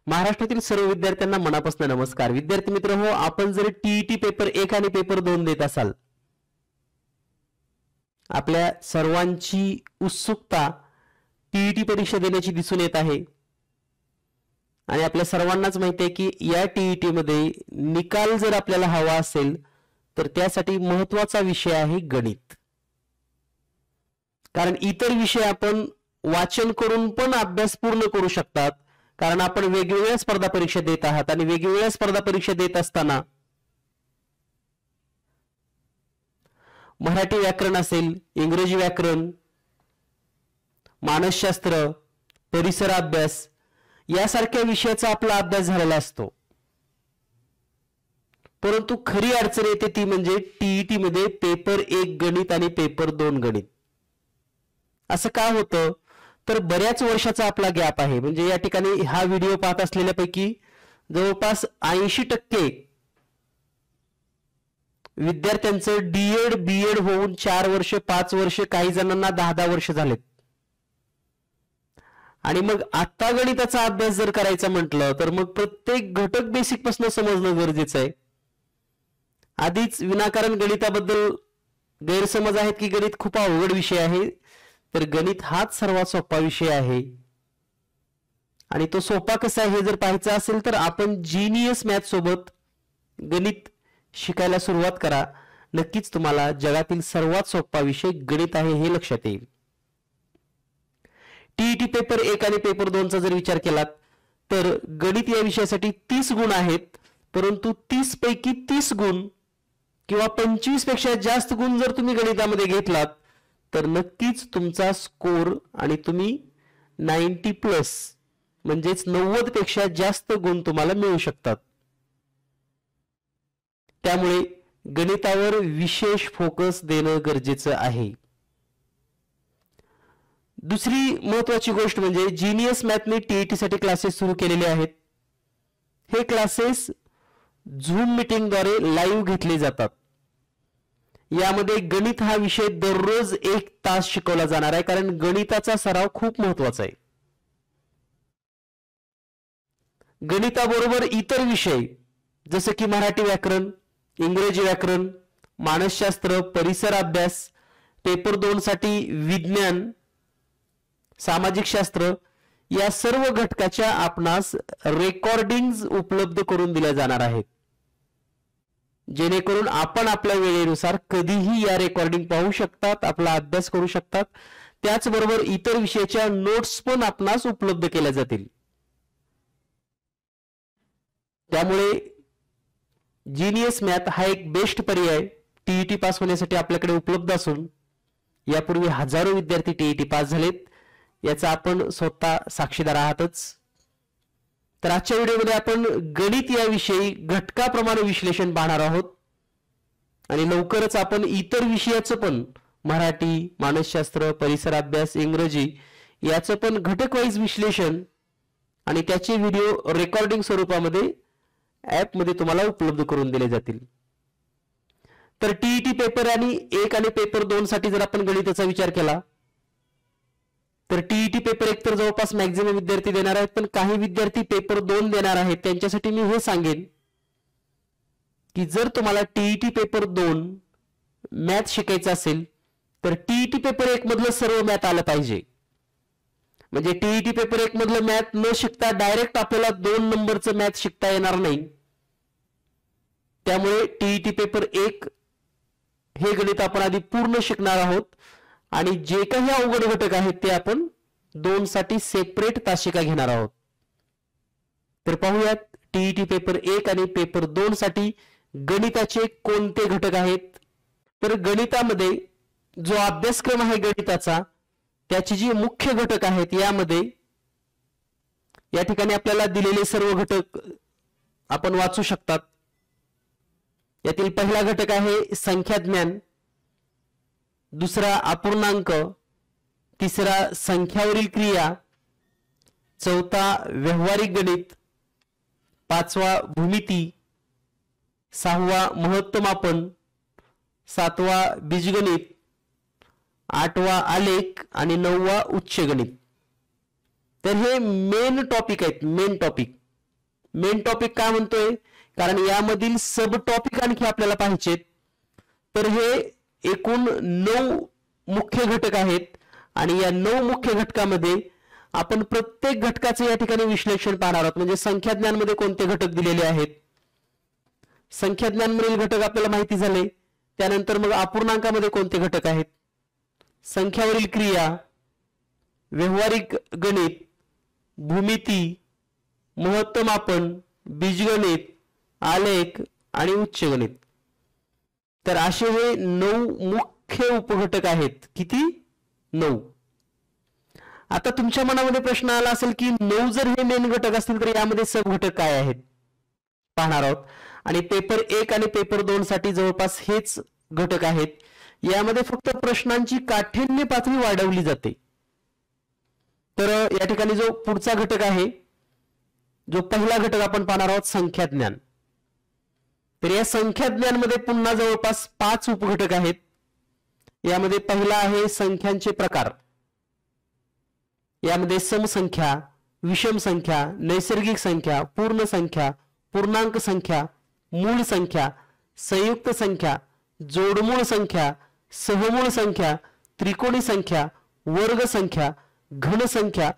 महाराष्ट्रातील सर्व विद्यार्थ्यांना मनापासून नमस्कार. विद्यार्थी मित्र हो, आपण जर टीईटी पेपर 1 आणि पेपर 2 देत असाल, आपल्या सर्वांची उत्सुकता टीईटी परीक्षा देण्याची दिसून येत आहे आणि आपल्या सर्वांनाच माहिती आहे की या टीईटी मध्ये निकाल जर आपल्याला हवा असेल तर त्यासाठी महत्त्वाचा विषय आहे गणित. कारण इतर विषय आपण वाचन करून पण अभ्यास पूर्ण करू शकतात, कारण आपण वेगवेगळ्या स्पर्धा परीक्षा देत आहात आणि वेगवेगळ्या स्पर्धा परीक्षा देत असताना मराठी व्याकरण असेल, इंग्रजी व्याकरण, मानसशास्त्र, परिसर अभ्यास यासारख्या विषयाचा आपला अभ्यास झालेला असतो. परंतु खरी अडचण येते ती म्हणजे टीईटी मध्ये पेपर 1 गणित आणि पेपर 2 गणित. असं का होतं तर बऱ्याच वर्षाचा आपला गॅप आहे. म्हणजे या ठिकाणी हा व्हिडिओ पाहत असलेल्यापैकी जवळपास 80% विद्यार्थ्यांचं डीएड बीएड होऊन 4 वर्ष 5 वर्ष, काही जणांना 10-10 वर्ष झालेत. आणि मग आता गणिताचा अभ्यास जर करायचा म्हटलं तर मग प्रत्येक घटक बेसिक पासून समजणं गरजेचं आहे. आधीच विनाकारण गणिताबद्दल गैरसमज आहेत की गणित खूप अवघड विषय आहे, तर गणित हाच सर्वात सोपा विषय आहे. आणि तो सोपा कसा आहे हे जर पाहायचं असेल तर आपण जीनियस मॅथ सोबत गणित शिकायला सुरुवात करा. नक्कीच तुम्हाला जगातील सर्वात सोपा विषय गणित आहे हे लक्षात येईल. टीईटी पेपर 1 आणि पेपर 2 चा जर विचार केलात तर गणित या विषयासाठी 30 गुण आहेत, परंतु 30 पैकी 30 गुण किंवा 25 पेक्षा जास्त गुण जर तुम्ही गणितामध्ये घेतलात तर नक्कीच तुमचा स्कोर आणि तुम्ही 90+ म्हणजेच 90 पेक्षा जास्त गुण तुम्हाला मिळू शकतात. त्यामुळे गणितावर विशेष फोकस देणं गरजेचं आहे. दुसरी महत्त्वाची गोष्ट म्हणजे जीनियस मॅथने टीईटी साठी क्लासेस सुरू केलेले आहेत. हे क्लासेस झूम मीटिंगद्वारे लाईव्ह घेतले जातात. यामध्ये गणित हा विषय दररोज 1 तास शिकवला जाणार आहे, कारण गणिताचा सराव खूप महत्त्वाचा आहे. गणिताबरोबर इतर विषय जसे की मराठी व्याकरण, इंग्रजी व्याकरण, मानसशास्त्र, परिसर अभ्यास, पेपर 2 साठी विज्ञान, सामाजिक शास्त्र या सर्व घटकाच्या आपणास रेकॉर्डिंग्ज उपलब्ध करून दिल्या जाणार आहेत, जेणेकरून आपण आपल्या वेळेनुसार कधीही या रेकॉर्डिंग पाहू शकतात, आपला अभ्यास करू शकतात. त्याचबरोबर इतर विषयाच्या नोट्स पण आपणास उपलब्ध केल्या जातील. त्यामुळे जीनियस मॅथ हा एक बेस्ट पर्याय टीईटी पास होण्यासाठी आपल्याकडे उपलब्ध असून यापूर्वी हजारो विद्यार्थी टीईटी पास झालेत, याचा आपण स्वतः साक्षीदार आहातच. तर आजच्या व्हिडिओमध्ये आपण गणित याविषयी घटकाप्रमाणे विश्लेषण पाहणार आहोत आणि लवकरच आपण इतर विषयाचं पण मराठी, मानसशास्त्र, परिसर अभ्यास, इंग्रजी याचं पण घटक वाईज विश्लेषण आणि त्याचे व्हिडिओ रेकॉर्डिंग स्वरूपामध्ये ऍप मध्ये तुम्हाला उपलब्ध करून दिले जातील. तर टीईटी पेपर 1 आणि पेपर 2 साठी जर आपण गणिताचा विचार केला तर टीईटी पेपर 1 तर जवळपास मॅक्झिमम विद्यार्थी देणार आहेत, पण काही विद्यार्थी पेपर 2 देणार आहेत. त्यांच्यासाठी मी हे सांगेन की जर तुम्हाला टीईटी पेपर 2 मॅथ शिकायचं असेल तर टीईटी पेपर 1 मधलं सर्व मॅथ आलं पाहिजे. म्हणजे टीईटी पेपर 1 मधलं मॅथ न शिकता डायरेक्ट आपल्याला 2 नंबरचं मॅथ शिकता येणार नाही. त्यामुळे टीईटी पेपर 1 हे गणित आपण आधी पूर्ण शिकणार आहोत आणि जे काही अवघड घटक आहेत ते आपण 2 साठी सेपरेट तासिका घेणार आहोत. तर पाहूयात टीईटी पेपर 1 आणि पेपर 2 साठी गणिताचे कोणते घटक आहेत. तर गणितामध्ये जो अभ्यासक्रम आहे गणिताचा, त्याचे जे मुख्य घटक आहेत यामध्ये या ठिकाणी आपल्याला दिलेले सर्व घटक आपण वाचू शकतात. यातील पहिला घटक आहे संख्याज्ञान, दुसरा अपूर्णांक, तिसरा संख्यावरील क्रिया, चौथा व्यावहारिक गणित, पाचवा भूमिती, सहावा महत्तमापन, सातवा बीजगणित, आठवा आलेख आणि नववा उच्च गणित. तर हे मेन टॉपिक आहेत, मेन टॉपिक. मेन टॉपिक काय म्हणतोय, कारण यामधील सब टॉपिक आणखी आपल्याला पाहिजेत. तर हे एकूण 9 मुख्य घटक आहेत आणि या 9 मुख्य घटकामध्ये आपण प्रत्येक घटकाचे या ठिकाणी विश्लेषण पाहणार आहोत. म्हणजे संख्याज्ञानमध्ये कोणते घटक दिलेले आहेत, संख्याज्ञानमधील घटक आपल्याला माहिती झाले. त्यानंतर मग अपूर्णांकामध्ये कोणते घटक आहेत, संख्यावरील क्रिया, व्यवहारिक गणित, भूमिती, महत्तमापन, बीजगणित, आलेख आणि उच्च गणित. तर असे हे 9 मुख्य उपघटक आहेत. किती? 9. आता तुमच्या मनामध्ये प्रश्न आला असेल की 9 जर हे मेन घटक असतील तर यामध्ये सब घटक काय आहेत पाहणार आहोत. आणि पेपर 1 आणि पेपर 2 साठी जवळपास हेच घटक आहेत. यामध्ये फक्त प्रश्नांची काठिण्य पातळी वाढवली जाते. तर या ठिकाणी जो पुढचा घटक आहे, जो पहिला घटक आपण पाहणार आहोत, संख्याज्ञान. तर या संख्याज्ञानमध्ये पुन्हा जवळपास 5 उपघटक आहेत. यामध्ये पहिला आहे संख्यांचे प्रकार. यामध्ये समसंख्या, विषम संख्या, नैसर्गिक संख्या, पूर्ण संख्या, पूर्णांक संख्या, मूळ संख्या, संयुक्त संख्या, जोडमूळ संख्या, सहमूळ संख्या, त्रिकोणी संख्या, वर्ग संख्या, घन संख्या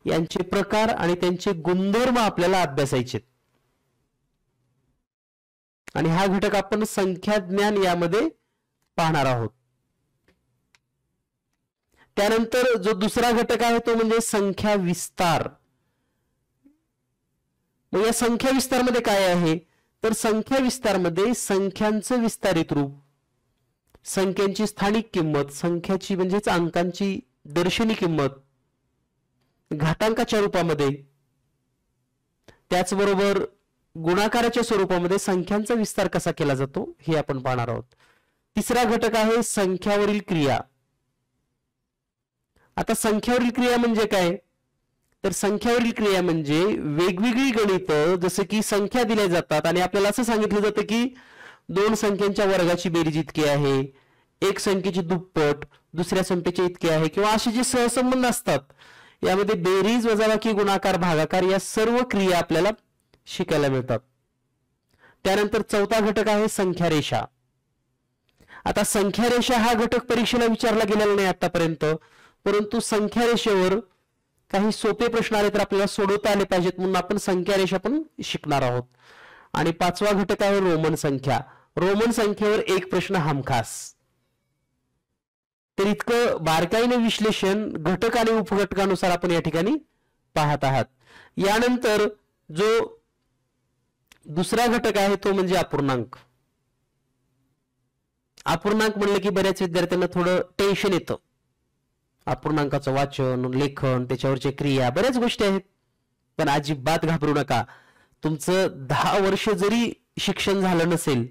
यांचे प्रकार आणि त्यांचे गुणधर्म आपल्याला अभ्यासायचे. आणि हा घटक आपण संख्याज्ञान यामध्ये पाहणार आहोत. त्यानंतर जो दुसरा घटक आहे तो म्हणजे संख्या विस्तार. मग या संख्या विस्तार मध्ये काय आहे, तर संख्या विस्तार मध्ये संख्यांचं विस्तारित रूप, संख्यांची स्थानिक किंमत, संख्याची म्हणजेच अंकांची दर्शनी किंमत घातांकाच्या रूपामध्ये, त्याचबरोबर गुणाकाराच्या स्वरूपामध्ये संख्यांचा विस्तार कसा केला जातो हे आपण पाहणार आहोत. तिसरा घटक आहे संख्यावरील क्रिया. आता संख्यावरील क्रिया म्हणजे काय, तर संख्यावरील क्रिया म्हणजे वेगवेगळी गणित, जसे की संख्या दिल्या जातात आणि आपल्याला असं सांगितलं जातं की 2 संख्यांच्या वर्गाची बेरीज इतकी आहे, एक संख्येची दुप्पट दुसऱ्या संख्येच्या इतके आहे, किंवा असे जे सहसंबंध असतात यामध्ये बेरीज, वजाबाकी, गुणाकार, भागाकार या सर्व क्रिया आपल्याला शिकायला मिळतात. त्यानंतर चौथा घटक आहे संख्या रेषा. आता संख्या रेषा हा घटक परीक्षेला विचारला गेलेला नाही आतापर्यंत, परंतु संख्या रेषेवर काही सोपे प्रश्न आले तर आपल्याला सोडवता आले पाहिजेत म्हणून आपण संख्या रेषा पण शिकणार आहोत. आणि पाचवा घटक आहे रोमन संख्या. रोमन संख्येवर एक प्रश्न हमखास. तर इतकं बारकाईने विश्लेषण घटक आणि उपघटकानुसार आपण या ठिकाणी पाहत आहात. यानंतर जो दुसरा घटक आहे तो म्हणजे अपूर्णांक. अपूर्णांक म्हणलं की बऱ्याच विद्यार्थ्यांना थोडं टेन्शन येतं. अपूर्णांकाचं वाचन, लेखन, त्याच्यावरच्या क्रिया, बऱ्याच गोष्टी आहेत. पण अजिबात घाबरू नका. तुमचं 10 वर्ष जरी शिक्षण झालं नसेल,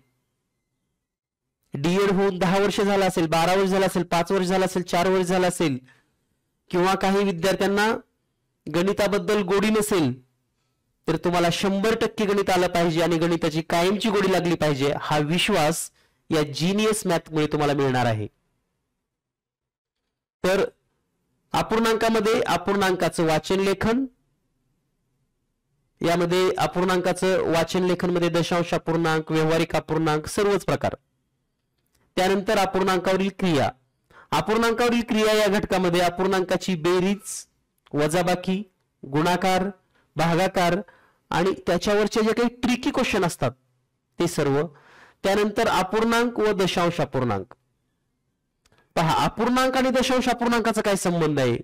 डीएड होऊन 10 वर्ष झालं असेल, 12 वर्ष झालं असेल, 5 वर्ष झालं असेल, 4 वर्ष झालं असेल, किंवा काही विद्यार्थ्यांना गणिताबद्दल गोडी नसेल, तर तुम्हाला 100% गणित आलं पाहिजे आणि गणिताची कायमची गोडी लागली पाहिजे, हा विश्वास या जीनियस मॅथमुळे तुम्हाला मिळणार आहे. तर अपूर्णांकामध्ये अपूर्णांकाचं वाचन लेखन, यामध्ये अपूर्णांकाचं वाचन लेखन मध्ये दशांश अपूर्णांक, व्यवहारिक अपूर्णांक, सर्वच प्रकार. त्यानंतर अपूर्णांकावरील क्रिया. अपूर्णांकावरील क्रिया या घटकामध्ये अपूर्णांकाची बेरीज, वजाबाकी, गुणाकार, भागाकार आणि त्याच्यावरचे जे काही ट्रिकी क्वेश्चन असतात ते सर्व. त्यानंतर अपूर्णांक व दशांश अपूर्णांक. पहा, अपूर्णांक आणि दशांश अपूर्णांकाचा काय संबंध आहे,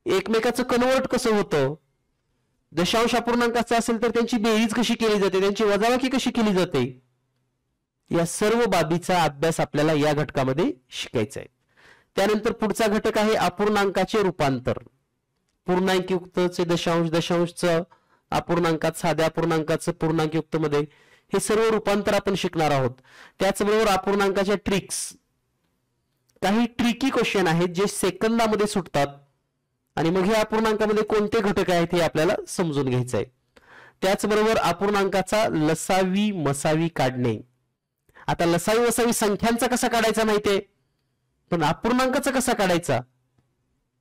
एकमेकाचं कन्वर्ट कसं होतं. दशांश अपूर्णांकाचा असेल तर त्यांची बेरीज कशी केली जाते, त्यांची वजाबाकी कशी केली जाते, या सर्व बाबीचा अभ्यास आपल्याला या घटकामध्ये शिकायचा आहे. त्यानंतर पुढचा घटक आहे अपूर्णांकाचे रूपांतर. पूर्णांकयुक्तचे दशांश, दशांशचं अपूर्णांकात, साध्या अपूर्णांकाचं पूर्णांकयुक्त मध्ये, हे सर्व रूपांतर आपण शिकणार आहोत. त्याचबरोबर अपूर्णांकाच्या ट्रिक्स, काही ट्रिकी क्वेश्चन आहेत जे सेकंदामध्ये सुटतात आणि मग हे अपूर्णांकामध्ये कोणते घटक आहेत हे आपल्याला समजून घ्यायचं आहे. त्याचबरोबर अपूर्णांकाचा लसावी मसावी काढणे. आता लसावी मसावी संख्यांचा कसा काढायचा माहितीये, पण अपूर्णांकाचा कसा काढायचा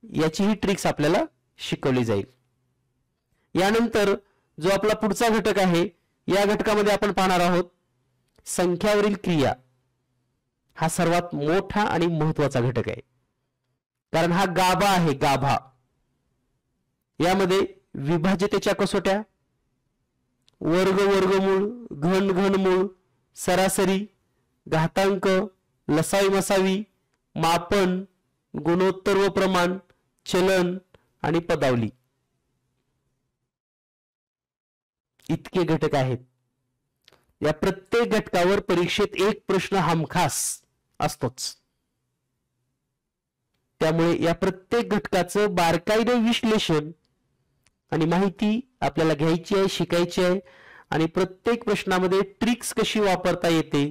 याची ही ट्रिक्स आपल्याला शिकवली जाईल. यानंतर जो आपला पुढचा घटक आहे, या घटकामध्ये आपण पाहणार आहोत संख्यावरील क्रिया. हा सर्वात मोठा आणि महत्वाचा घटक आहे, कारण हा गाभा आहे. गाभा यामध्ये विभाज्यतेच्या कसोट्या, वर्ग वर्गमूळ, घन घनमूळ, सरासरी, घातांक, लसावी मसावी, मापन, गुणोत्तर व प्रमाण, चलन आणि पदावली इतके घटक आहेत. या प्रत्येक घटकावर परीक्षेत एक प्रश्न हमखास असतोच. त्यामुळे या प्रत्येक घटकाचं बारकाईने विश्लेषण आणि माहिती आपल्याला घ्यायची आहे, शिकायची आहे. आणि प्रत्येक प्रश्नामध्ये ट्रिक्स कशी वापरता येते,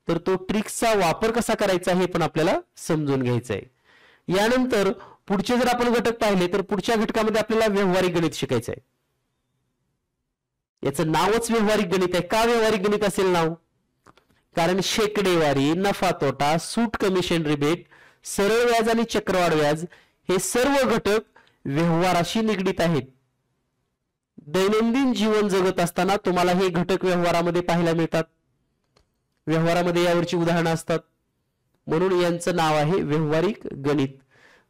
तर तो ट्रिक्सचा वापर कसा करायचा हे पण आपल्याला समजून घ्यायचं आहे. यानंतर पुढचे जर आपण घटक पाहिले तर पुढच्या घटकामध्ये आपल्याला व्यावहारिक गणित शिकायचं आहे. याचं नावच व्यावहारिक गणित आहे. का व्यावहारिक गणित असेल नाव? कारण शेकडेवारी, नफा तोटा, सूट कमिशन रिबेट, सरळ व्याज आणि चक्रवाढ व्याज हे सर्व घटक व्यवहाराशी निगडित आहेत. दैनंदिन जीवन जगत असताना तुम्हाला हे घटक व्यवहारामध्ये पाहायला मिळतात. व्यवहारामध्ये यावरची उदाहरणं असतात, म्हणून यांचं नाव आहे व्यावहारिक गणित.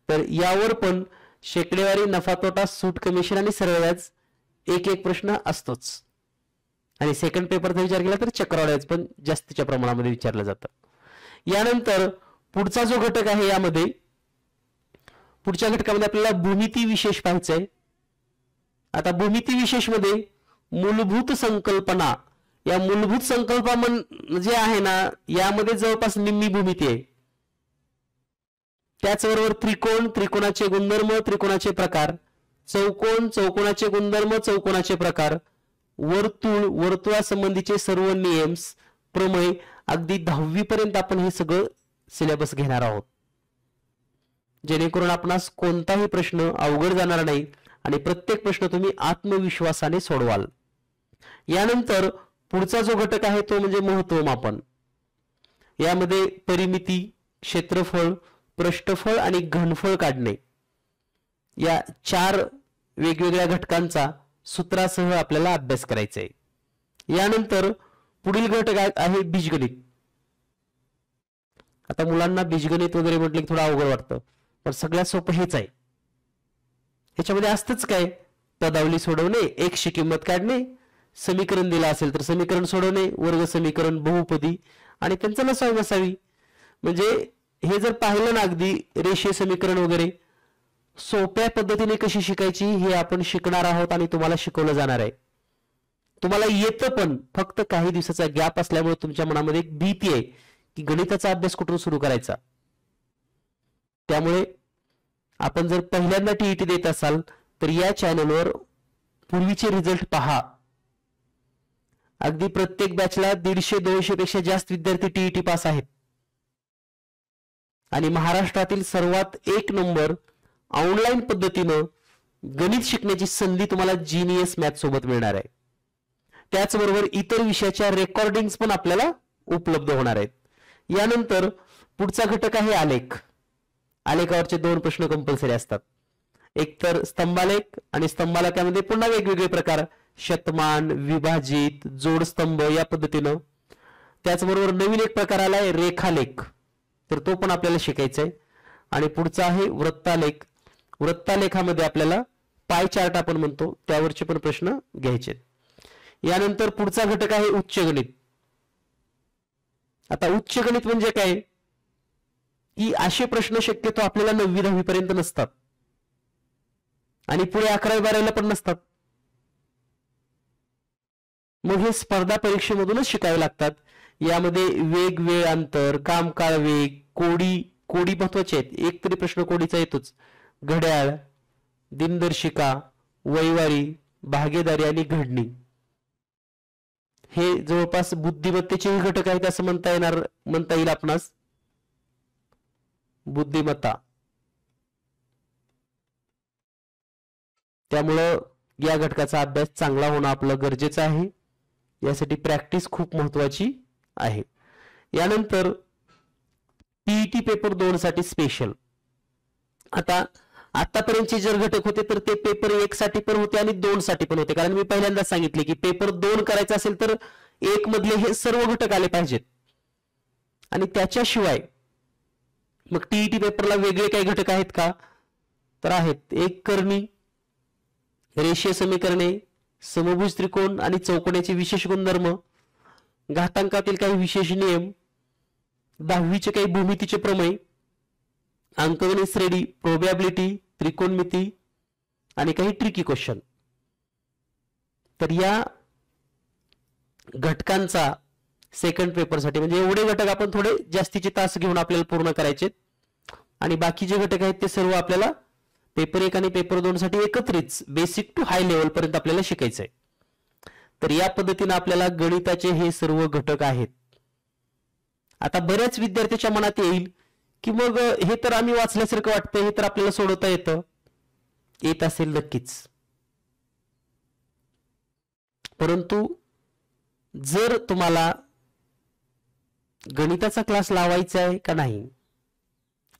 तर यावर पण शेकडेवारी, नफा तोटा, सूट कमिशन आणि सरळ व्याज एक एक प्रश्न असतोच. आणि सेकंड पेपरचा विचार केला तर चक्रवाढ व्याज पण जास्तीच्या प्रमाणामध्ये विचारलं जातं. यानंतर पुढचा जो घटक आहे, यामध्ये पुढच्या घटकामध्ये आपल्याला भूमिती विशेष पाहायचं आहे. आता भूमिती विशेष मध्ये मूलभूत संकल्पना, या मूलभूत संकल्पना जे आहे ना, यामध्ये जवळपास निम्मी भूमिती आहे. त्याचबरोबर त्रिकोण, त्रिकोणाचे गुणधर्म, त्रिकोणाचे प्रकार, चौकोन, चौकोनाचे गुणधर्म, चौकोनाचे प्रकार, वर्तुळ, वर्तुळासंबंधीचे सर्व नियम्स, प्रमेय, अगदी 10वी पर्यंत आपण हे सगळं सिलेबस घेणार आहोत, जेणेकरून आपणास कोणताही प्रश्न अवघड जाणार नाही आणि प्रत्येक प्रश्न तुम्ही आत्मविश्वासाने सोडवाल. यानंतर पुढचा जो घटक आहे तो म्हणजे महत्त्वमापन. यामध्ये परिमिती, क्षेत्रफळ, पृष्ठफळ आणि घनफळ काढणे या 4 वेगवेगळ्या घटकांचा सूत्रासह आपल्याला अभ्यास करायचा आहे. यानंतर पुढील घटक आहे बीजगणित. आता मुलांना बीजगणित वगैरे म्हटलं की थोडं अवघड वाटतं, पण सगळ्यात सोपं हेच आहे. ह्याच्यामध्ये असतंच काय? पदावली सोडवणे, एक्सची किंमत काढणे, समीकरण दिला असेल तर समीकरण सोडवणे, वर्ग समीकरण, बहुपदी आणि त्यांचं लसावी मसावी. म्हणजे हे जर पाहिलं ना, अगदी रेषीय समीकरण वगैरे सोप्या पद्धतीने कशी शिकायची हे आपण शिकणार आहोत आणि तुम्हाला शिकवलं जाणार आहे. तुम्हाला येतं, पण फक्त काही दिवसाचा गॅप असल्यामुळे तुमच्या मनामध्ये एक भीती आहे की गणिताचा अभ्यास कुठून सुरू करायचा. त्यामुळे आपण जर पहिल्यांदा टीईटी देत असाल तर या चॅनलवर पूर्वीचे रिझल्ट पहा. अगदी प्रत्येक बॅचला 150-200 पेक्षा जास्त विद्यार्थी टीईटी पास आहेत आणि महाराष्ट्रातील सर्वात 1 नंबर ऑनलाईन पद्धतीनं गणित शिकण्याची संधी तुम्हाला जीनियस मॅथ सोबत मिळणार आहे. त्याचबरोबर इतर विषयाच्या रेकॉर्डिंग्स पण आपल्याला उपलब्ध होणार आहेत. यानंतर पुढचा घटक आहे आलेख. आलेखावरचे 2 प्रश्न कंपल्सरी असतात. एक तर स्तंभालेख आणि स्तंभालेखामध्ये पुन्हा वेगवेगळे प्रकार, शतमान, विभाजित, जोडस्तंभ या पद्धतीनं. त्याचबरोबर नवीन एक प्रकार आलाय रेखालेख, तर तो पण आपल्याला शिकायचा आहे. आणि पुढचा आहे वृत्तालेख. वृत्तालेखामध्ये आपल्याला पाय चार्ट आपण म्हणतो त्यावरचे पण प्रश्न घ्यायचे. यानंतर पुढचा घटक आहे उच्च गणित. आता उच्च गणित म्हणजे काय? की असे प्रश्न शक्यतो आपल्याला 9वी-10वी पर्यंत नसतात आणि पुढे 11वी-12वीला पण नसतात. मग हे स्पर्धा परीक्षेमधूनच शिकावे लागतात. यामध्ये वेग, वेळ, अंतर, कामकाळ, वेग, कोडी महत्वाचे आहेत. एक तरी प्रश्न कोडीचा येतोच. घड्याळ, दिनदर्शिका, वैवारी, भागीदारी आणि घडणी हे जवळपास बुद्धिमत्तेचे घटक आहेत असं म्हणता येईल आपणास. बुद्धिमत्ता. त्यामुळं या घटकाचा अभ्यास चांगला होणं आपलं गरजेचं आहे. यासाठी प्रॅक्टिस खूप महत्वाची आहे. यानंतर टीईटी पेपर 2 साठी स्पेशल. आता आतापर्यंतचे जर घटक होते तर ते पेपर 1 साठी पण होते आणि 2 साठी पण होते, कारण मी पहिल्यांदा सांगितले की पेपर 2 करायचा असेल तर 1 मधले हे सर्व घटक आले पाहिजेत. आणि त्याच्याशिवाय मग टीईटी पेपरला वेगळे काही घटक आहेत का, तर आहेत. एक करणी, रेषीय समीकरणे, समभुज त्रिकोण आणि चौकोनाचे विशेष गुणधर्म, घातांकातील काही विशेष नियम, 10वीचे काही भूमितीचे प्रमेय, अंकगणित श्रेणी, प्रोबॅबिलिटी, त्रिकोणमिती आणि काही ट्रिकी क्वेश्चन. तर या घटकांचा सेकंड पेपरसाठी म्हणजे एवढे घटक आपण थोडे जास्तीचे तास घेऊन आपल्याला पूर्ण करायचे आणि बाकी जे घटक आहेत ते सर्व आपल्याला पेपर 1 आणि पेपर 2 साठी एकत्रित बेसिक टू हाय लेवल पर्यंत आपल्याला शिकायचं आहे. तर या पद्धतीने आपल्याला गणिताचे हे सर्व घटक आहेत. आता बऱ्याच विद्यार्थ्यांच्या मनात येईल की मग हे तर आम्ही वाचल्यासारखं वाटतं, हे तर आपल्याला सोडवता येतं. येत असेल नक्कीच, परंतु जर तुम्हाला गणिताचा क्लास लावायचा आहे का नाही,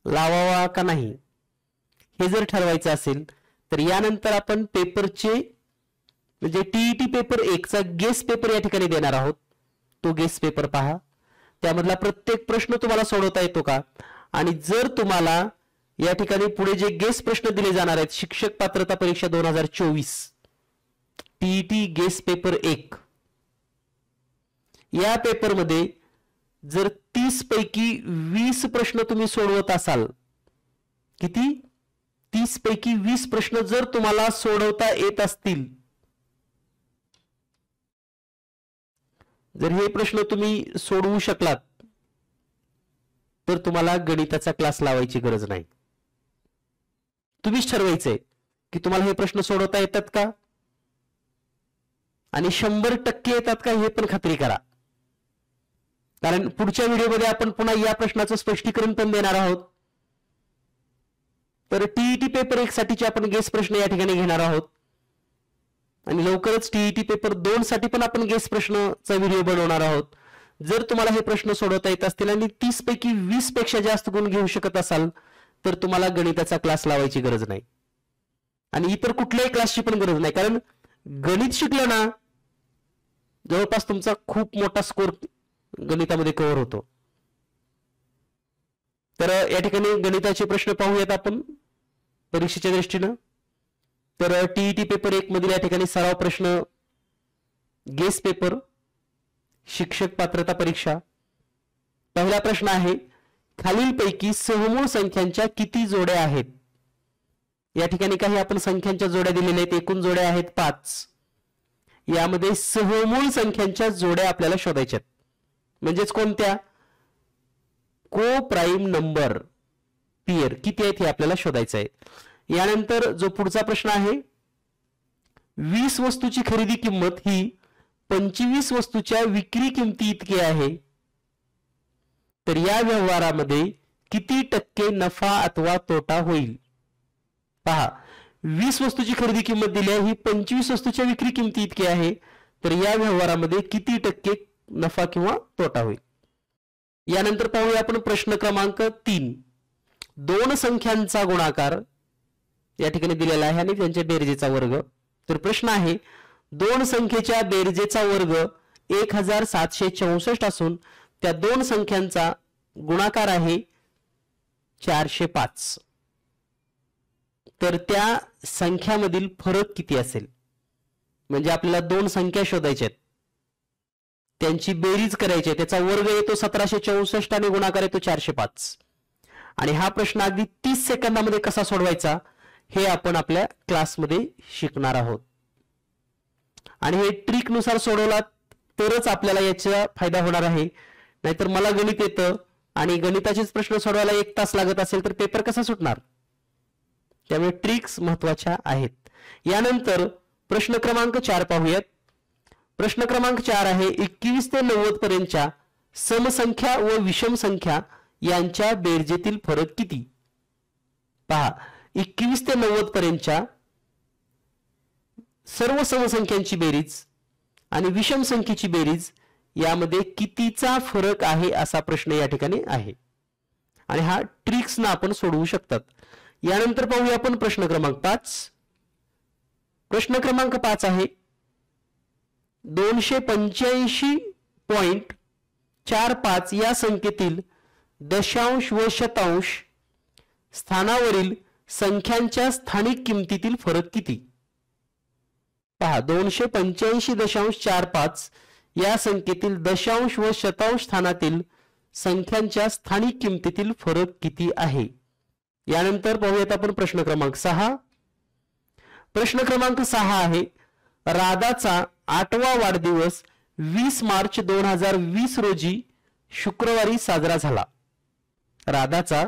लावावा का नाही हे जर ठरवायचं असेल तर यानंतर आपण पेपरचे म्हणजे टीईटी पेपर 1 चा गेस पेपर या ठिकाणी देणार आहोत. तो गेस पेपर पहा, त्यामधला प्रत्येक प्रश्न तुम्हाला सोडवता येतो का, आणि जर तुम्हाला या ठिकाणी पुढे जे गेस प्रश्न दिले जाणार आहेत, शिक्षक पात्रता परीक्षा 2024 टीईटी गेस पेपर 1, या पेपर मध्ये जर 30 पैकी 20 प्रश्न तुम्ही सोडवत असाल, किती 30 पैकी 20 प्रश्न जर तुम्हाला सोडवता येत असतील, जर हे प्रश्न तुम्ही सोडवू शकलात तर तुम्हाला गणिताचा क्लास लावायची गरज नाही. तुम्हीच ठरवायचंय की तुम्हाला हे प्रश्न सोडवता येतात का, आणि 100% येतात का हे पण खात्री करा, कारण पुढच्या व्हिडिओमध्ये आपण पुन्हा या प्रश्नाचं स्पष्टीकरण पण देणार आहोत. तर टीईटी पेपर 1 साठीचे आपण गेस प्रश्न या ठिकाणी घेणार आहोत आणि लवकरच टीईटी पेपर 2 साठी पण आपण गेस प्रश्नचा व्हिडिओ बनवणार आहोत. जर तुम्हाला हे प्रश्न सोडवता येत असतील आणि 30 पैकी 20 पेक्षा जास्त गुण घेऊ शकत असाल तर तुम्हाला गणिताचा क्लास लावायची गरज नाही आणि इतर कुठल्याही क्लासची पण गरज नाही, कारण गणित शिकलं ना जवळपास तुमचा खूप मोठा स्कोर गणितामध्ये कव्हर होतो. तर या ठिकाणी गणिताचे प्रश्न पाहूयात आपण परीक्षेच्या दृष्टीनं. तर टीईटी पेपर 1 मधील या ठिकाणी सराव प्रश्न, गेस पेपर, शिक्षक पात्रता परीक्षा. पहिला प्रश्न आहे, खालीलपैकी सहमूळ संख्यांच्या किती जोड्या आहेत. या ठिकाणी काही आपण संख्यांच्या जोड्या दिलेल्या आहेत, एकूण जोड्या आहेत 5. यामध्ये सहमूळ संख्यांच्या जोड्या आपल्याला शोधायच्या आहेत, म्हणजेच कोणत्या, को प्राइम नंबर पेयर किती आहेत हे आपल्याला शोधायचं आहे. यानंतर जो पुढचा प्रश्न आहे, 20 वस्तूची खरेदी किंमत ही 25 वस्तूच्या विक्री किमती इतकी आहे, तर या व्यवहारामध्ये किती टक्के नफा अथवा तोटा होईल. पहा, 20 वस्तूची खरेदी किंमत दिली आहे, ही 25 वस्तूच्या विक्री किमती इतकी आहे, तर या व्यवहारामध्ये किती टक्के नफा किंवा तोटा होईल. यानंतर पाहूया आपण प्रश्न क्रमांक 3, दोन संख्यांचा गुणाकार या ठिकाणी दिलेला आहे आणि त्यांच्या बेरजेचा वर्ग. तर प्रश्न आहे, दोन संख्येच्या बेरजेचा वर्ग 1764 असून त्या दोन संख्यांचा गुणाकार आहे 405, तर त्या संख्यामधील फरक किती असेल. म्हणजे आपल्याला दोन संख्या शोधायच्या आहेत, त्यांची बेरीज करायची आहे, त्याचा वर्ग येतो 1764 आणि गुणाकार येतो 405, आणि हा प्रश्न अगदी 30 सेकंदामध्ये कसा सोडवायचा हे आपण आपल्या क्लासमध्ये शिकणार आहोत. आणि हे ट्रिक नुसार सोडवला तरच आपल्याला याचा फायदा होणार आहे, नाहीतर मला गणित येतं आणि गणिताचेच प्रश्न सोडवायला 1 तास लागत असेल तर पेपर कसा सुटणार. त्यामुळे ट्रिक्स महत्त्वाच्या आहेत. यानंतर प्रश्न क्रमांक 4 पाहूयात. प्रश्न क्रमांक 4 आहे, 21 ते 90 पर्यंतच्या समसंख्या व विषम संख्या यांच्या बेरजेतील फरक किती. पहा, 21 ते 90 पर्यंतच्या सर्व समसंख्यांची बेरीज आणि विषम संख्येची बेरीज यामध्ये कितीचा फरक आहे असा प्रश्न या ठिकाणी आहे, आणि हा ट्रिक्सना आपण सोडवू शकतात. यानंतर पाहूया आपण प्रश्न क्रमांक 5. प्रश्न क्रमांक 5 आहे 285.45 या संख्येतील दशांश व शतांश स्थानावरील संख्यांच्या स्थानिक किमतीतील फरक किती? पहा 285.45 या संख्येतील दशांश व शतांश स्थानातील संख्यांच्या स्थानिक किमतीतील फरक किती आहे? यानंतर पाहूयात आपण प्रश्न क्रमांक 6. प्रश्न क्रमांक 6 आहे राधाचा 8वा वाढदिवस 20 मार्च 2020 रोजी शुक्रवारी साजरा झाला. राधाचा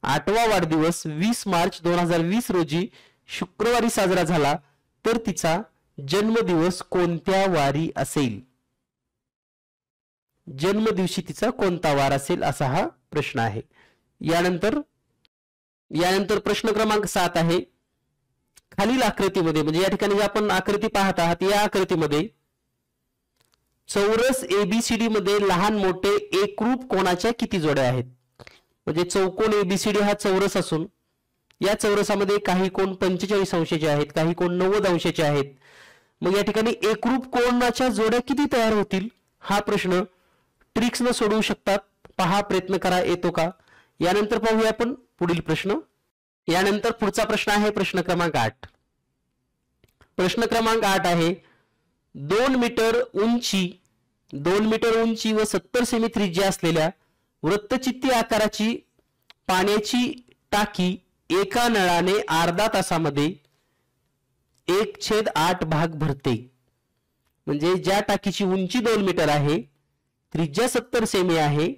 8वा वाढदिवस 20 मार्च 2020 रोजी शुक्रवारी साजरा झाला तर तिचा जन्मदिवस कोणत्या वारी असेल? जन्मदिवशी तिचा कोणता वार असेल असा हा प्रश्न आहे. यानंतर प्रश्न क्रमांक 7 आहे खालील आकृतीमध्ये म्हणजे या ठिकाणी आपण आकृती पाहत आहात या आकृतीमध्ये चौरस एबीसीडी मध्ये लहान मोठे एकरूप कोणाच्या किती जोड्या आहेत? म्हणजे चौकोन एबीसीडी हा चौरस असून या चौरसामध्ये काही कोण 45 अंशाचे आहेत, काही कोण 90 अंशाचे आहेत. मग या ठिकाणी एकरूप कोणाच्या जोड्या किती तयार होतील हा प्रश्न ट्रिक्स न सोडवू शकतात. पहा प्रयत्न करा येतो का. यानंतर पाहूया आपण पुढील प्रश्न. यानंतर पुढचा प्रश्न आहे प्रश्न क्रमांक 8. प्रश्न क्रमांक 8 आहे 2 मीटर उंची व 70 सेमी त्रिज्या असलेल्या वृत्तचित्ती आकाराची पाण्याची टाकी एका नळाने अर्धा तासामध्ये 1/8 भाग भरते. म्हणजे ज्या टाकीची उंची 2 मीटर आहे, त्रिज्या 70 सेमी आहे,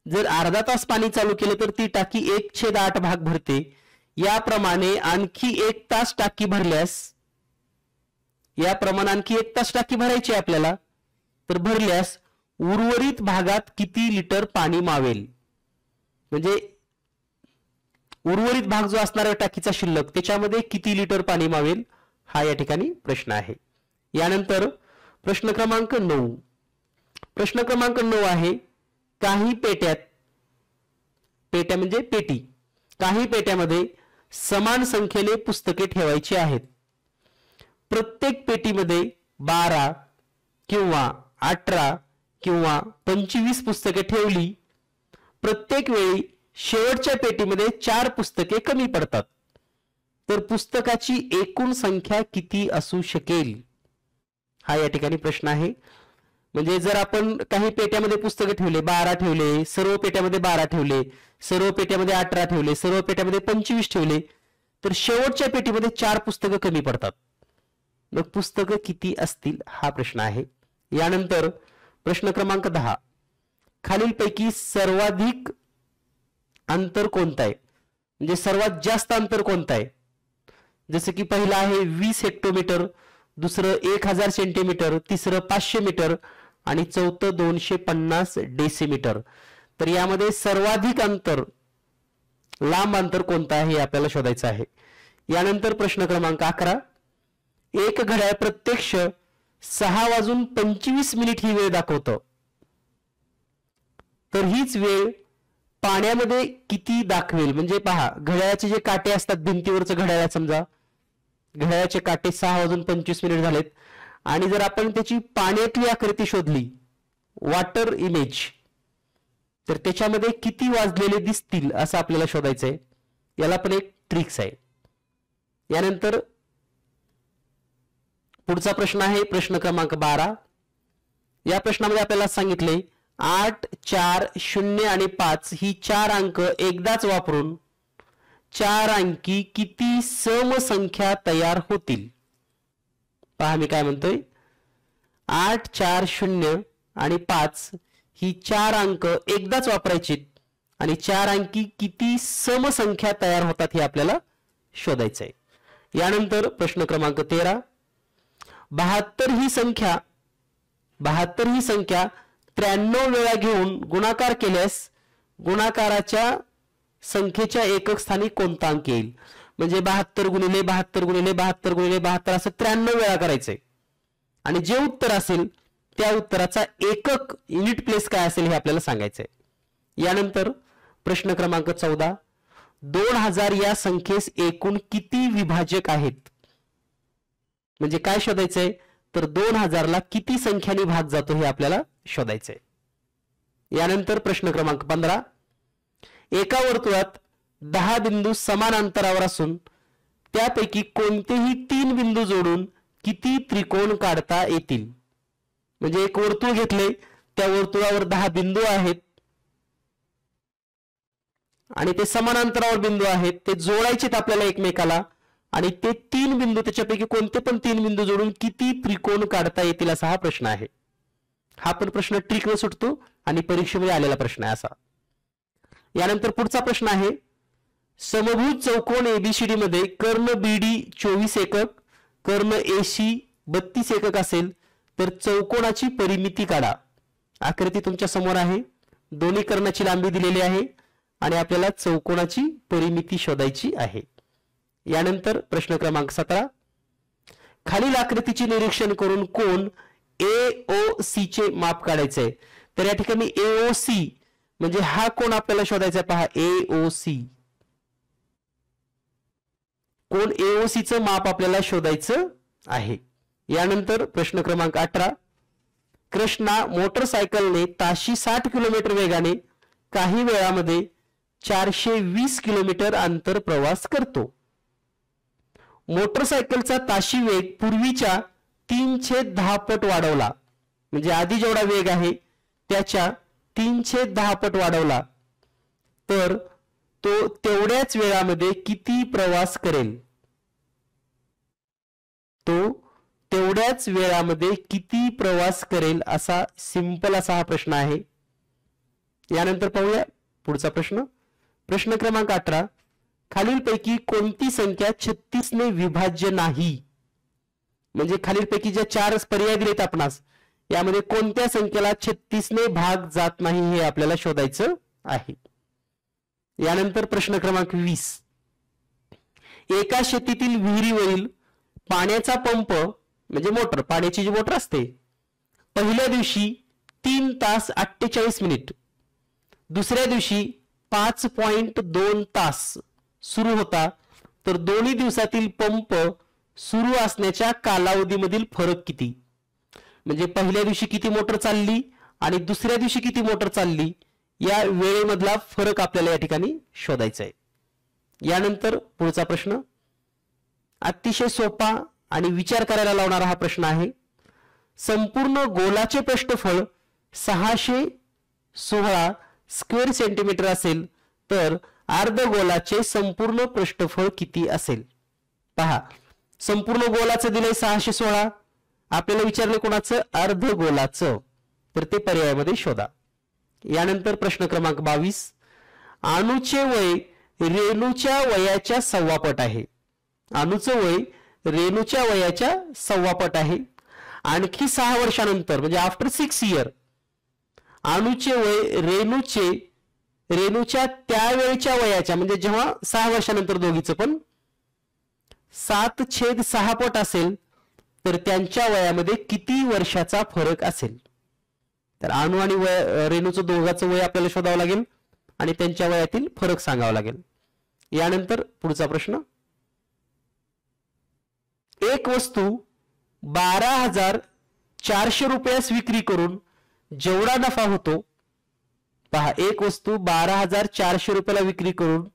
जर अर्धा तास पाणी चालू केलं तर ती टाकी 1/8 भाग भरते. याप्रमाणे आणखी 1 तास टाकी भरल्यास भरायची आपल्याला. तर भरल्यास उर्वरित भागात किती लिटर पाणी मावेल? म्हणजे उर्वरित भाग जो असणार आहे टाकीचा शिल्लक त्याच्यामध्ये किती लिटर पाणी मावेल हा या ठिकाणी प्रश्न आहे. यानंतर प्रश्न क्रमांक 9. प्रश्न क्रमांक 9 आहे काही पेट्या म्हणजे पेटी, काही पेट्यामध्ये समान संख्येने पुस्तके ठेवायची आहेत. प्रत्येक पेटीमध्ये 12 किंवा 18 किंवा 25 पुस्तके ठेवली. प्रत्येक वेळी शेवटच्या पेटीमध्ये 4 पुस्तके कमी पडतात तर पुस्तकाची एकूण संख्या किती असू शकेल हा या ठिकाणी प्रश्न आहे. म्हणजे जर आपण काही पेट्यामध्ये पुस्तके ठेवले, 12 ठेवले, सर्व पेट्यामध्ये 12 ठेवले, सर्व पेट्यामध्ये 18 ठेवले, सर्व पेट्यामध्ये 25 ठेवले तर शेवटच्या पेटीमध्ये 4 पुस्तकं कमी पडतात. मग पुस्तकं किती असतील हा प्रश्न आहे. यानंतर प्रश्न क्रमांक 10. खालीलपैकी सर्वाधिक अंतर कोणतं आहे? म्हणजे सर्वात जास्त अंतर कोणतं आहे? जसे की पहिला आहे 20 हेक्टोमीटर, दुसरं 1000 सेंटीमीटर, तिसरं 500 मीटर आणि चौथं 250 डेसिमीटर. तर यामध्ये सर्वाधिक अंतर लांब अंतर कोणतं आहे हे आपल्याला शोधायचं आहे. यानंतर प्रश्न क्रमांक 11. एक घड्याळ प्रत्यक्ष 6:25 ही वेळ दाखवतं तर हीच वेळ पाण्यामध्ये किती दाखवेल? म्हणजे पहा घड्याळाचे जे काटे असतात भिंतीवरचं घड्याळ, समजा घड्याळाचे काटे 6:25 झालेत आणि जर आपण त्याची पाण्यातली आकृती शोधली वॉटर इमेज तर त्याच्यामध्ये किती वाजलेले दिसतील असं आपल्याला शोधायचंय. याला पण एक ट्रिक्स आहे. यानंतर पुढचा प्रश्न आहे प्रश्न क्रमांक 12. या प्रश्नामध्ये आपल्याला सांगितले 8, 4, 0 आणि 5 ही 4 अंक एकदाच वापरून 4 अंकी किती समसंख्या तयार होतील? पहा मी काय म्हणतोय 8, 4, 0 आणि 5 ही 4 अंक एकदाच वापरायची आणि 4 अंकी किती समसंख्या तयार होतात हे आपल्याला शोधायचं आहे. यानंतर प्रश्न क्रमांक 13. 72 ही संख्या 93 वेळा घेऊन गुणाकार केल्यास गुणाकाराच्या संख्येच्या एकक स्थानी कोणता अंक येईल? म्हणजे 72 गुणिले 72 गुणिले 72 गुणिले 72 असं 93 वेळा करायचंय आणि जे उत्तर असेल त्या उत्तराचा एकक युनिट प्लेस काय असेल हे आपल्याला सांगायचंय. यानंतर प्रश्न क्रमांक 14. 2000 या संख्येस एकूण किती विभाजक आहेत? म्हणजे काय शोधायचंय तर 2000 ला किती संख्याने भाग जातो हे आपल्याला शोधायचंय. यानंतर प्रश्न क्रमांक 15. एका वर्तुळात 10 बिंदू समान अंतरावर असून त्यापैकी कोणतेही 3 बिंदू जोडून किती त्रिकोण काढता येतील? म्हणजे एक वर्तुळ घेतले, त्या वर्तुळावर 10 बिंदू आहेत आणि ते समान अंतरावर बिंदू आहेत, ते जोडायचेत आपल्याला एकमेकाला आणि ते 3 बिंदू त्याच्यापैकी कोणते पण 3 बिंदू जोडून किती त्रिकोण काढता येतील असा हा प्रश्न आहे. हा पण प्रश्न ट्रिकने सुटतो आणि परीक्षेमध्ये आलेला प्रश्न आहे असा. यानंतर पुढचा प्रश्न आहे, समभुज चौकोन एबीसीडी मध्ये कर्ण बीडी 24 एकक, कर्ण एसी 32 एकक असेल तर चौकोनाची परिमिती काढा. आकृती तुमच्या समोर आहे, दोन्ही कर्णाची लांबी दिलेली आहे आणि आपल्याला चौकोनाची परिमिती शोधायची आहे. यानंतर प्रश्न क्रमांक 17. खालील आकृतीचे निरीक्षण करून कोण AOC चे माप काढायचे. तर या ठिकाणी AOC म्हणजे हा कोण आपल्याला शोधायचा. पहा AOC, कोण AOC चं माप आपल्याला शोधायचं आहे. यानंतर प्रश्न क्रमांक 18. कृष्णा मोटरसायकलने ताशी 60 किलोमीटर वेगाने काही वेळामध्ये 420 किलोमीटर अंतर प्रवास करतो. मोटरसायकलचा ताशी वेग पूर्वीच्या 3/10 पट वाढवला, म्हणजे आधी जेवढा वेग आहे त्याच्या 3/10 पट वाढवला तर तो तेवढ्याच वेळामध्ये किती प्रवास करेल? तो तेवढ्याच वेळामध्ये किती प्रवास करेल असा सिंपल असा हा प्रश्न आहे. यानंतर पाहूया पुढचा प्रश्न. प्रश्न क्रमांक 18. खालीलपैकी कोणती संख्या 36 ने विभाज्य नाही? म्हणजे खालीलपैकी ज्या 4 पर्याय दिलेत आपणास यामध्ये कोणत्या संख्येला 36 ने भाग जात नाही हे आपल्याला शोधायचं आहे. यानंतर प्रश्न क्रमांक 20. एका शेतीतील विहिरीवरील पाण्याचा पंप म्हणजे मोटर, पाण्याची जी मोटर असते, पहिल्या दिवशी 3 तास 48 मिनिट, दुसऱ्या दिवशी 5.2 तास सुरू होता, तर दोन्ही दिवसातील पंप सुरू असण्याच्या कालावधीमधील फरक किती? म्हणजे पहिल्या दिवशी किती मोटर चालली आणि दुसऱ्या दिवशी किती मोटर चालली या वेळेमधला फरक आपल्याला या ठिकाणी शोधायचा आहे. यानंतर पुढचा प्रश्न अतिशय सोपा आणि विचार करायला लावणारा हा प्रश्न आहे. संपूर्ण गोलाचे पृष्ठफळ 616 स्क्वेअर सेंटीमीटर असेल तर अर्धगोलाचे संपूर्ण पृष्ठफळ किती असेल? पहा, संपूर्ण गोलाचं दिलंय 616, आपल्याला विचारले कोणाचं? अर्धगोलाचं, तर ते पर्यायामध्ये शोधा. यानंतर प्रश्न क्रमांक 22. अणूचे वय रेणूच्या वयाच्या 1/2 पट आहे. अणूचं वय रेणूच्या वयाच्या 1/2 पट आहे. आणखी 6 वर्षानंतर म्हणजे आफ्टर 6 इयर अणूचे वय रेणूच्या त्यावेळच्या वयाच्या म्हणजे जेव्हा 6 वर्षानंतर दोघीचं पण 7/6 पट असेल तर त्यांच्या वयामध्ये किती वर्षाचा फरक असेल? तर अणू आणि रेणूचं दोघांचं वय आपल्याला शोधावं लागेल आणि त्यांच्या वयातील फरक सांगावा लागेल. यानंतर पुढचा प्रश्न. एक वस्तू 12,400 रुपयास विक्री करून जेवढा नफा होतो, पहा, एक वस्तू 12,400 रुपयाला विक्री करून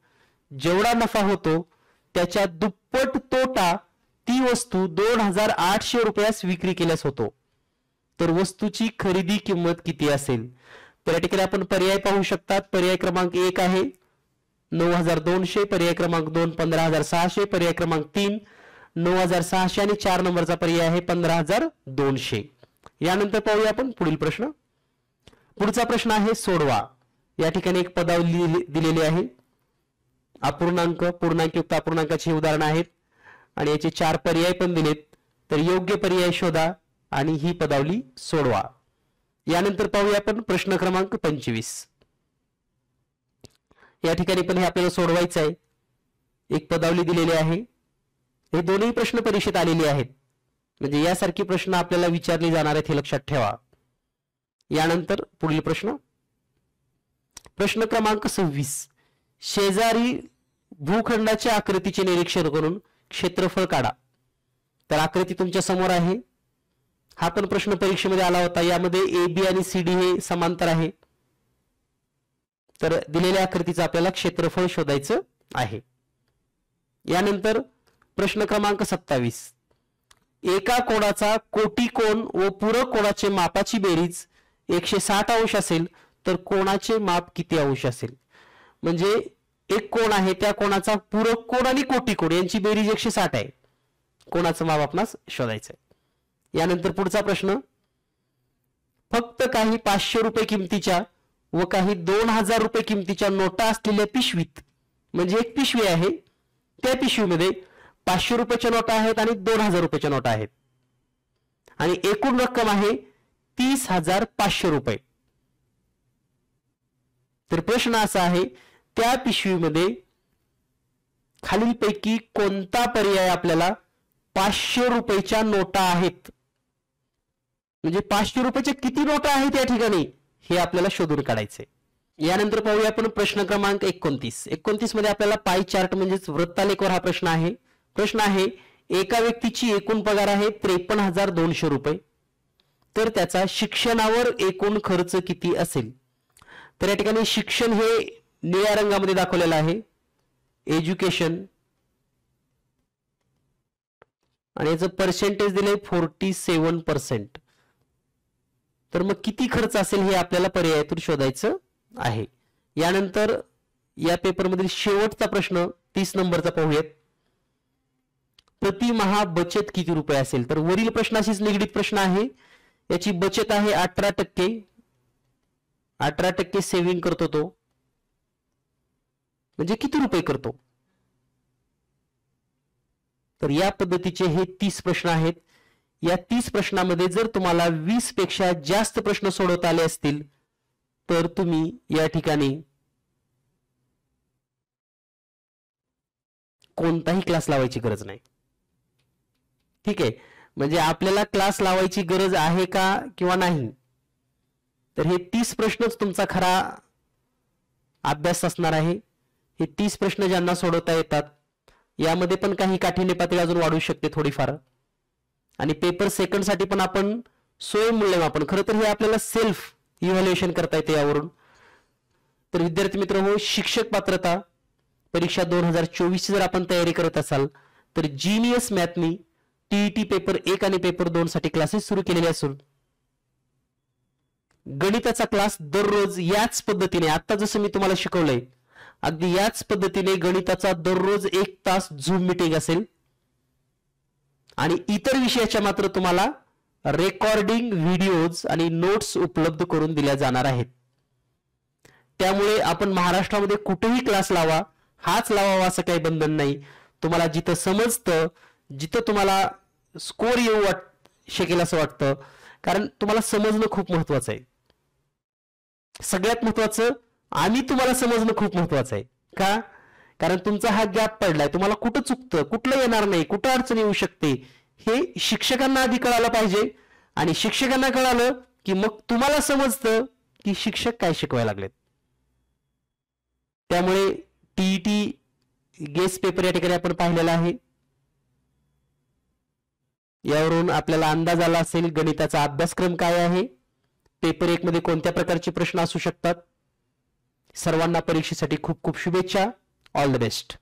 जेवढा नफा होतो त्याच्या दुप्पट तोटा ती वस्तू 2,800 रुपयास विक्री केल्यास होतो, तर वस्तूची खरेदी किंमत किती असेल? तर या ठिकाणी आपण पर्याय पाहू शकतात. पर्याय क्रमांक 1 आहे 9,200, पर्याय क्रमांक 2 15,600, पर्याय क्रमांक 3 9,600 आणि 4 नंबरचा पर्याय आहे 15,200. यानंतर पाहूया आपण पुढील प्रश्न. पुढचा प्रश्न आहे सोडवा. या ठिकाणी एक पदावली दिलेली आहे. अपूर्णांक, पूर्णांकयुक्त अपूर्णांकाची उदाहरण आहेत आणि याचे 4 पर्याय पण दिलेत, तर योग्य पर्याय शोधा आणि ही पदावली सोडवा. यानंतर पाहूया आपण प्रश्न क्रमांक 25. या ठिकाणी पण हे आपल्याला सोडवायचं आहे. एक पदावली दिलेली आहे. हे दोन्ही प्रश्न परीक्षेत आलेले आहेत, म्हणजे यासारखी प्रश्न आपल्याला विचारले जाणार आहेत हे लक्षात ठेवा. यानंतर पुढील प्रश्न. प्रश्न क्रमांक 26. भूखंडाच्या आकृतीचे निरीक्षण करून क्षेत्रफळ काढा. तर आकृती तुमच्या समोर आहे. हा पण प्रश्न परीक्षेमध्ये आला होता. यामध्ये ए बी आणि सी डी हे समांतर आहे. तर दिलेल्या आकृतीचं आपल्याला क्षेत्रफळ शोधायचं आहे. यानंतर प्रश्न क्रमांक 27. एका कोणाचा कोटी कोण व पूरक कोणाचे मापाची बेरीज 160 अंश असेल तर कोणाचे माप किती अंश असेल. म्हणजे एक कोण आहे, त्या कोणाचा पूरक कोण आणि कोटी कोण यांची बेरीज 160 आहे. कोणाचं माप आपणास शोधायचं आहे. यानंतर पुढचा प्रश्न. फक्त काही 500 रुपये किमतीच्या व काही 2000 रुपये किमतीच्या नोटा असलेल्या पिशवीत, म्हणजे एक पिशवी आहे, त्या पिशवीमध्ये 500 रुपयाच्या नोटा आहेत आणि 2000 रुपयाच्या नोटा आहेत आणि एकूण रक्कम आहे 30,500 रुपये. तर प्रश्न असा आहे, त्या पिशवीमध्ये खालीलपैकी कोणता पर्याय आपल्याला 500 रुपयाच्या नोटा आहेत, म्हणजे 500 रुपयाच्या किती नोटा आहेत या ठिकाणी हे आपल्याला शोधून काढायचे. यानंतर पाहूया आपण प्रश्न क्रमांक 29. 29 मध्ये आपल्याला पाय चार्ट म्हणजेच वृत्तालेखवर हा प्रश्न आहे. प्रश्न आहे, एका व्यक्तीची एकूण पगार आहे 53,200 रुपये, तर त्याचा शिक्षणावर एकूण खर्च किती असेल. तर या ठिकाणी शिक्षण हे निळ्या रंगामध्ये दाखवलेलं आहे, एज्युकेशन, आणि याचं पर्सेंटेज दिलंय 47%. तर मग किती खर्च असेल हे आपल्याला पर्यायातून शोधायचं आहे. यानंतर या पेपरमधील शेवटचा प्रश्न 30 नंबरचा पाहूयात. प्रतिमाह बचत किती रुपये असेल. तर वरील प्रश्नाशीच निगडीत प्रश्न आहे. याची बचत आहे 18%. 18% सेव्हिंग करतो तो, म्हणजे किती रुपये करतो. तर या पद्धतीचे हे 30 प्रश्न आहेत. या 30 प्रश्नामध्ये जर तुम्हाला 20 पेक्षा जास्त प्रश्न सोडवता आले असतील तर तुम्ही या ठिकाणी कोणताही क्लास लावायची गरज नाही. ठीक आहे, म्हणजे आपल्याला क्लास लावायची गरज आहे का किंवा नाही, तर हे 30 प्रश्नच तुमचा खरा अभ्यास असणार आहे. हे 30 प्रश्न ज्यांना सोडवता येतात, यामध्ये पण काही काठीण्य पातळी अजून वाढू शकते थोडीफार. आणि पेपर सेकंड साठी पण आपण स्वयंमूल्यमापन, खरं तर हे आपल्याला सेल्फ इव्हॅल्युएशन करता येते यावरून. तर विद्यार्थी मित्र हो, शिक्षक पात्रता परीक्षा 2024 जर आपण तयारी करत असाल तर जीनियस मॅथनी टीईटी पेपर 1 आणि पेपर 2 साठी क्लासेस सुरू केलेले असून गणिताचा क्लास दररोज याच पद्धतीने, आता जसं मी तुम्हाला शिकवलंय अगदी याच पद्धतीने गणिताचा दररोज 1 तास झूम मीटिंग असेल. आणि इतर विषयाच्या मात्र तुम्हाला रेकॉर्डिंग व्हिडिओज आणि नोट्स उपलब्ध करून दिल्या जाणार आहेत. त्यामुळे आपण महाराष्ट्रामध्ये कुठेही क्लास लावा, हाच लावावा असं काही बंधन नाही. तुम्हाला जिथं समजतं, जिथं तुम्हाला स्कोर येऊ शकेल असं वाटतं, कारण तुम्हाला समजणं खूप महत्वाचं आहे. सगळ्यात महत्वाचं, आणि तुम्हाला समजणं खूप महत्वाचं आहे. का? कारण तुमचा हा गॅप पडलाय, तुम्हाला कुठं चुकतं, कुठलं येणार नाही, कुठं अडचण येऊ शकते, हे शिक्षकांना आधी कळायला पाहिजे. आणि शिक्षकांना कळालं की मग तुम्हाला समजतं की शिक्षक काय शिकवायला लागलेत. त्यामुळे टीईटी गेस पेपर या ठिकाणी आपण पाहिलेला आहे. यावरून आपल्याला अंदाज आला असेल गणिताचा अभ्यासक्रम काय आहे, पेपर 1 मध्ये कोणत्या प्रकारचे प्रश्न असू शकतात. सर्वांना परीक्षेसाठी खूप खूप शुभेच्छा. All the best.